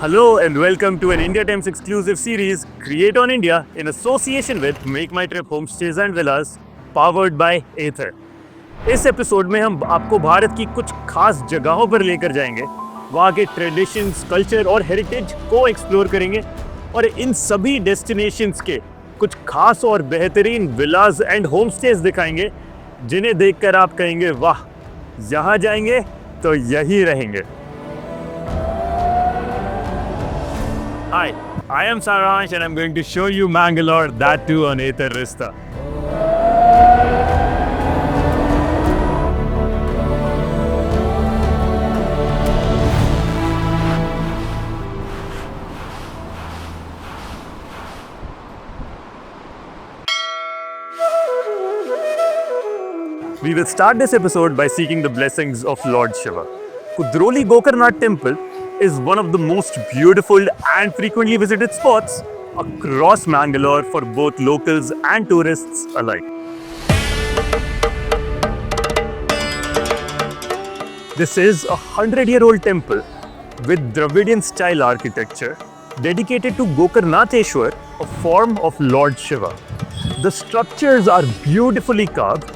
Hello and welcome to an Indiatimes exclusive series, Create on India, in association with MakeMyTrip Homestays and Villas, powered by Ather. इस episode में हम आपको भारत की कुछ खास जगहों पर लेकर जाएंगे, वहाँ के ट्रेडिशंस, कल्चर और हेरिटेज को एक्सप्लोर करेंगे और इन सभी डेस्टिनेशंस के कुछ खास और बेहतरीन विलास एंड होमस्टेज दिखाएंगे, जिन्हें देखकर आप कहेंगे वाह, यहाँ जाएंगे तो यही रहेंगे. Hi, I am Saransh and I'm going to show you Mangalore, that too on Ather Rista. We will start this episode by seeking the blessings of Lord Shiva. Kudroli Gokarnath Temple is one of the most beautiful and frequently visited spots across Mangalore for both locals and tourists alike. This is a 100-year-old temple with Dravidian-style architecture dedicated to Gokarnatheshwar, a form of Lord Shiva. The structures are beautifully carved.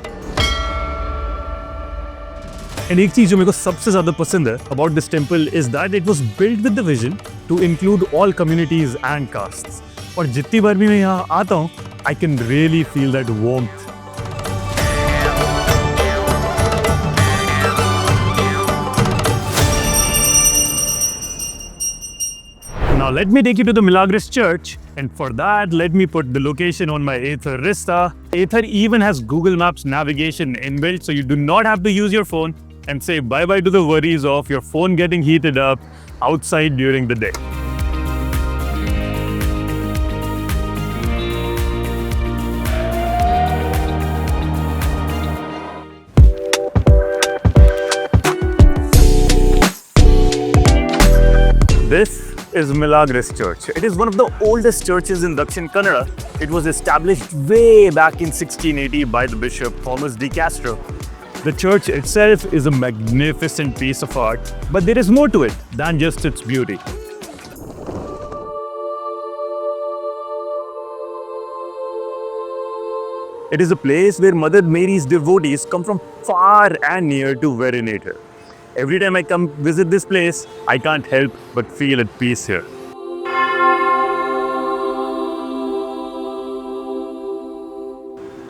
And एक चीज जो मेरे को सबसे ज़्यादा पसंद है about this temple is that it was built with the vision to include all communities and castes. और जितनी बार भी मैं यहाँ आता हूँ, I can really feel that warmth. Now let me take you to the Milagres Church, and for that let me put the location on my Ather Rista. Ather even has Google Maps navigation inbuilt, so you do not have to use your phone and say bye-bye to the worries of your phone getting heated up outside during the day. This is Milagres Church. It is one of the oldest churches in Dakshin Kannada. It was established way back in 1680 by the Bishop Thomas de Castro. The church itself is a magnificent piece of art, but there is more to it than just its beauty. It is a place where Mother Mary's devotees come from far and near to venerate her. Every time I come visit this place, I can't help but feel at peace here.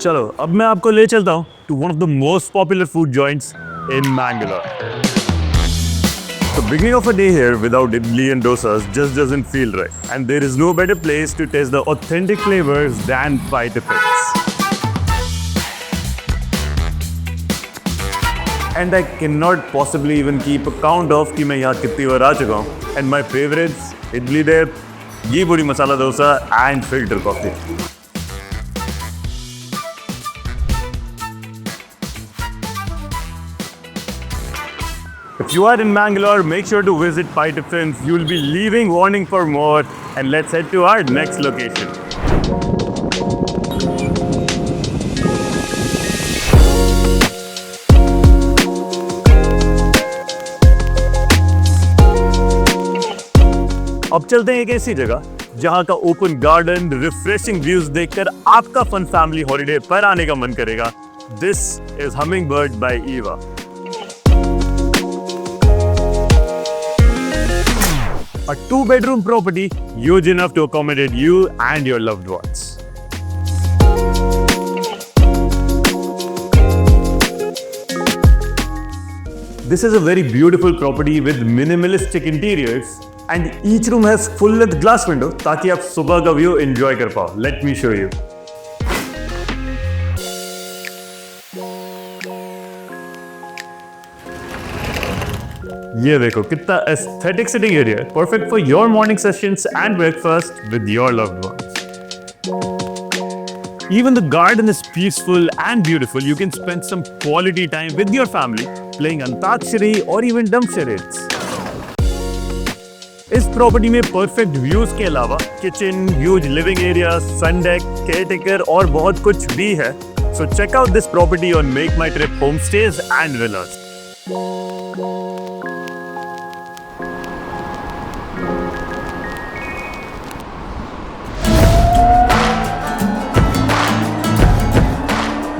चलो, अब मैं आपको ले चलता हूँ to one of the most popular food joints in Mangalore. The beginning of a day here without idli and dosas just doesn't feel right. And there is no better place to taste the authentic flavors than Pie-Tiffins. And I cannot possibly even keep a count of कि मैं यहाँ कितनी बार आ चुका हूँ. And my favorites, idli dip, ghee buri masala dosa and filter coffee. If you are in Mangalore, make sure to visit Pie-Tiffins. You will be leaving wanting for more. And let's head to our next location. अब चलते हैं एक ऐसी जगह जहां का open garden, refreshing views देखकर आपका फन फैमिली हॉलिडे पर आने का मन करेगा. This is Hummingbird by Eva. A two-bedroom property huge enough to accommodate you and your loved ones. This is a very beautiful property with minimalistic interiors, and each room has full-length glass window ताकि आप सुबह का view enjoy कर पाओ. Let me show you. ये देखो कितना aesthetic sitting area, perfect for your morning sessions and breakfast with your loved ones. Even the garden is peaceful and beautiful. You can spend some quality time with your family playing Antakshari or even dumb charades. इस property में perfect views के अलावा kitchen, huge living area, सन deck, caretaker और बहुत कुछ भी है. So check out this property on MakeMyTrip Homestays and Villas.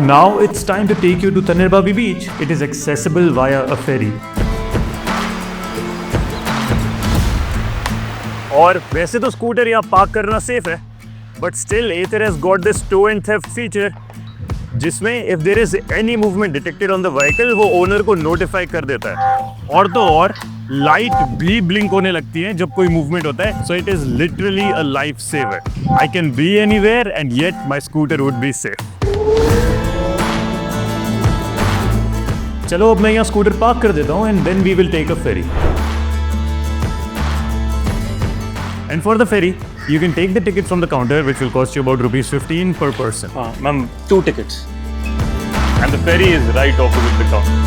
Now it's time to take you to Thanirbavi beach. It is accessible via a ferry. और वैसे तो scooter यहाँ park करना सेफ है, but still Ather has got this tow and theft feature, जिसमें if there is any movement detected on the vehicle, वो owner को notify कर देता है. और तो और लाइट भी ब्लिंक होने लगती है जब कोई मूवमेंट होता है. So it is literally a lifesaver. I can be anywhere and yet my scooter would be safe. चलो अब मैं यहाँ स्कूटर पार्क कर देता हूँ and then we will take a ferry. And for the ferry, you can take the ticket from the counter, which will cost you about ₹15 per person. Ma'am, 2 tickets. And the ferry is right opposite the counter.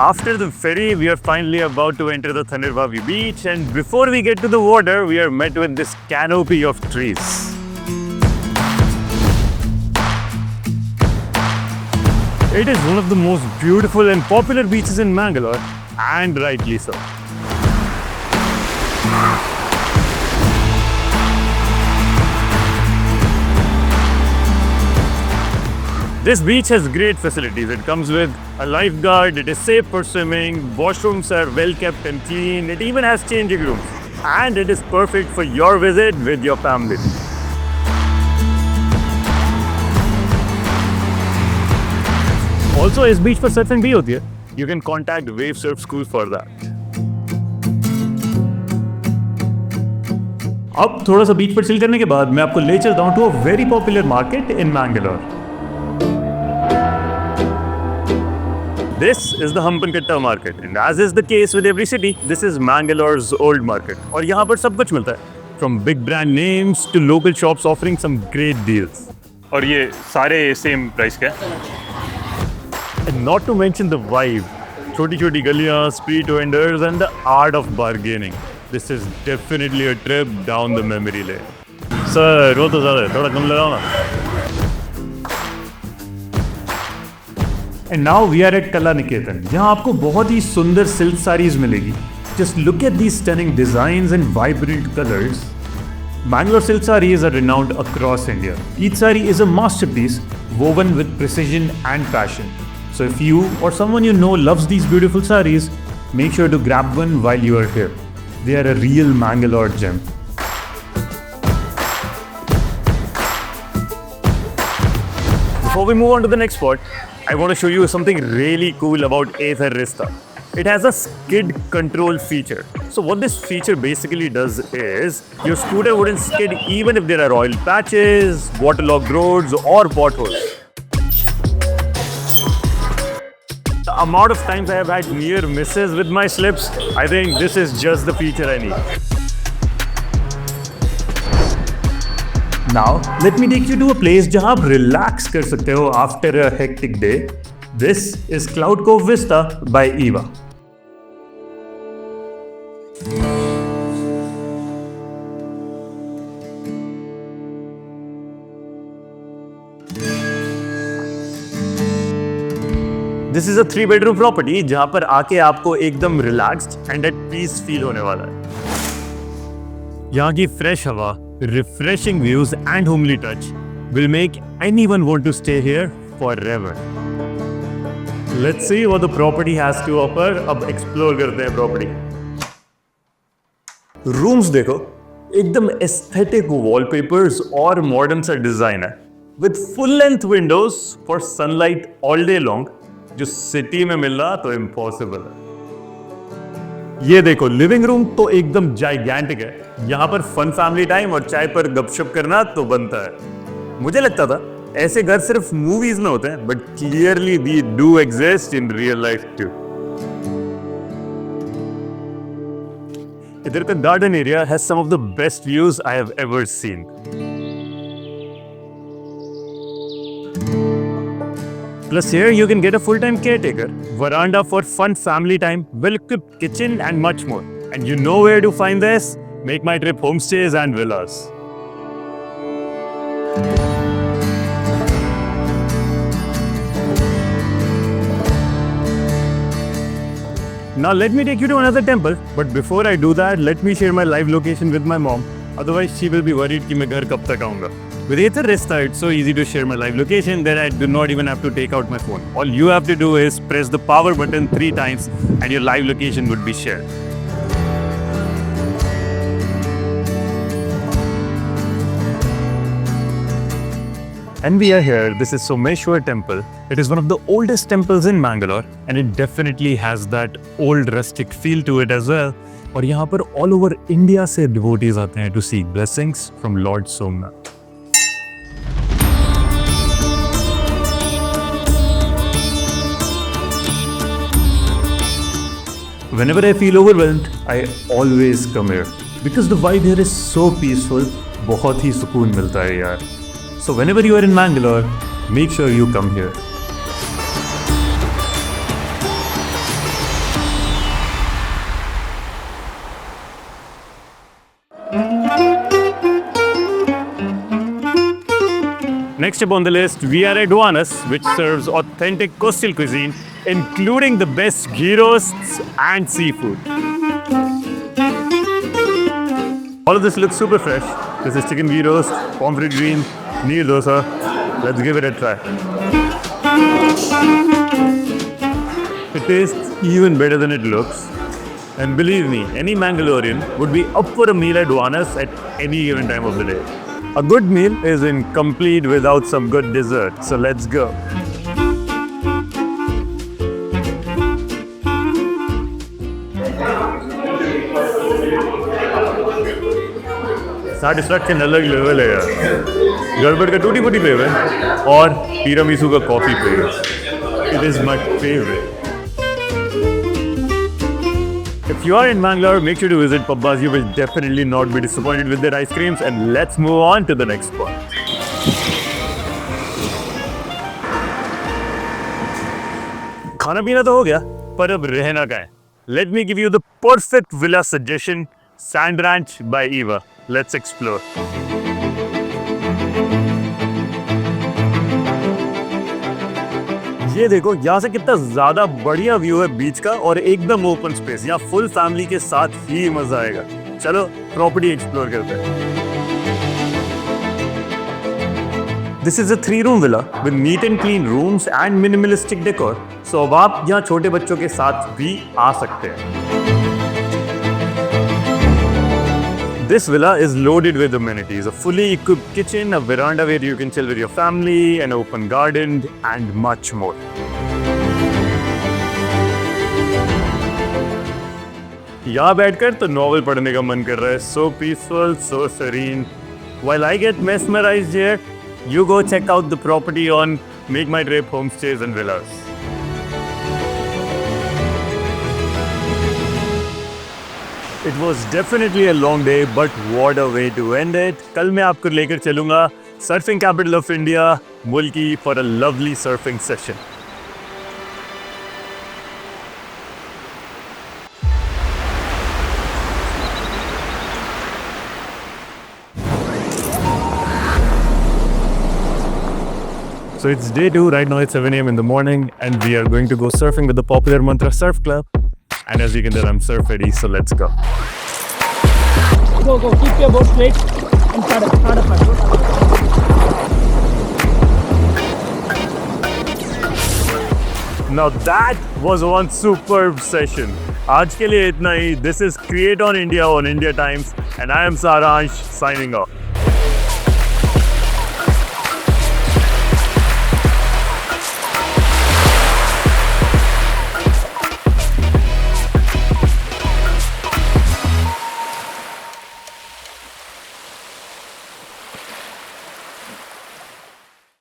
After the ferry, we are finally about to enter the Thanirbavi beach, and before we get to the water, we are met with this canopy of trees. It is one of the most beautiful and popular beaches in Mangalore, and rightly so. This beach has great facilities. It comes with a lifeguard, it is safe for swimming, washrooms are well kept and clean, it even has changing rooms. And it is perfect for your visit with your family. Also, इस beach पर surfing भी होती है. You can contact Wave Surf School for that. अब थोड़ा सा बीच पर chill करने के बाद मैं आपको ले चलता हूँ to a very popular market in Mangalore. This is the Hampankatta market, and as is the case with every city, this is Mangalore's old market. और यहाँ पर सब कुछ मिलता है, from big brand names to local shops offering some great deals. और ये सारे same price के? And not to mention the vibe, छोटी-छोटी गलियाँ, street vendors, and the art of bargaining. This is definitely a trip down the memory lane. Sir, वो तो ज़्यादा है, थोड़ा कम लगाओ ना. And now we are at Kala Niketan, जहाँ आपको बहुत ही सुंदर सिल्क साड़ीज मिलेगी. Just look at these stunning designs and vibrant colors. Mangalore silk sarees are renowned across India. Each saree is a masterpiece woven with precision and passion. So if you or someone you know loves these beautiful sarees, make sure to grab one while you are here. They are a real Mangalore gem. Before we move on to the next spot, I want to show you something really cool about Ather Rista. It has a skid control feature. So what this feature basically does is, your scooter wouldn't skid even if there are oil patches, waterlogged roads or potholes. The amount of times I have had near misses with my slips, I think this is just the feature I need. Now, let me take you to a place जहाँ आप relax कर सकते हो after a hectic day. This is Cloud Cove Vista by Eva. This is a 3-bedroom property जहाँ पर आके आपको एकदम relaxed and at peace feel होने वाला है. यहाँ की fresh हवा, refreshing views and homely touch will make anyone want to stay here forever. Let's see what the property has to offer. अब explore करते हैं property. Rooms देखो, एकदम aesthetic wallpapers और modern सा design है, with full length windows for sunlight all day long, जो city में मिलना तो impossible है. ये देखो, लिविंग रूम तो एकदम जाइगैंटिक है. यहाँ पर फन फैमिली टाइम और चाय पर गपशप करना तो बनता है. मुझे लगता था ऐसे घर सिर्फ मूवीज में होते हैं, but clearly they do exist in real life too. इधर का garden area has some of the best views I have ever seen. Plus here you can get a full-time caretaker, veranda for fun family time, well-equipped kitchen and much more. And you know where to find this? MakeMyTrip Homestays and Villas. Now let me take you to another temple, but before I do that, let me share my live location with my mom. Otherwise, she will be worried कि मैं घर कब तक आऊँगा. With Ather Resta, it's so easy to share my live location that I do not even have to take out my phone. All you have to do is press the power button 3 times and your live location would be shared. And we are here. This is Someshwar Temple. It is one of the oldest temples in Mangalore and it definitely has that old rustic feel to it as well. और यहाँ पर all over India से devotees आते हैं to seek blessings from Lord Somnath. Whenever I feel overwhelmed, I always come here because the vibe here is so peaceful. बहुत ही सुकून मिलता है यार. So whenever you are in Mangalore, make sure you come here. Next up on the list, we are at Vanas, which serves authentic coastal cuisine, including the best ghee roasts and seafood. All of this looks super fresh. This is chicken ghee roast, pomfret green, neer dosa. Let's give it a try. It tastes even better than it looks. And believe me, any Mangalorean would be up for a meal at Vanas at any given time of the day. A good meal is incomplete without some good dessert. So let's go. Satisfaction अलग level है यार. गड़बड़ का टूटी फूटी few है और tiramisu का coffee fave. It is my favorite. If you are in Mangalore, make sure to visit Pabbas. You will definitely not be disappointed with their ice creams. And let's move on to the next spot. खाना पीना तो हो गया, पर अब रहना का है. Let me give you the perfect villa suggestion. Sand Ranch by Eva. Let's explore. ये देखो यहाँ से कितना ज्यादा बढ़िया व्यू है बीच का और एकदम ओपन स्पेस. यहाँ फुल फैमिली के साथ ही मजा आएगा. चलो प्रॉपर्टी एक्सप्लोर करते हैं. This is a 3-room villa with neat and clean rooms and minimalistic decor. So अब आप यहाँ छोटे बच्चों के साथ भी आ सकते हैं. This villa is loaded with amenities, a fully equipped kitchen, a veranda where you can chill with your family, an open garden, and much more. यहाँ बैठकर तो नॉवल पढ़ने का मन कर रहा है. So peaceful, so serene. While I get mesmerized here, you go check out the property on MakeMyTrip Homestays and Villas. It was definitely a long day, but what a way to end it. कल मैं आपको लेकर चलूँगा surfing capital of India, Mulki, for a lovely surfing session. So it's day 2, right now it's 7 a.m. in the morning and we are going to go surfing with the popular Mantra Surf Club. And as you can tell, I'm surf ready, so let's go. Go, keep your boat straight and start a fight. Now that was one superb session. आज के लिए इतना ही. This is Create on India on Indiatimes and I am Saransh signing off.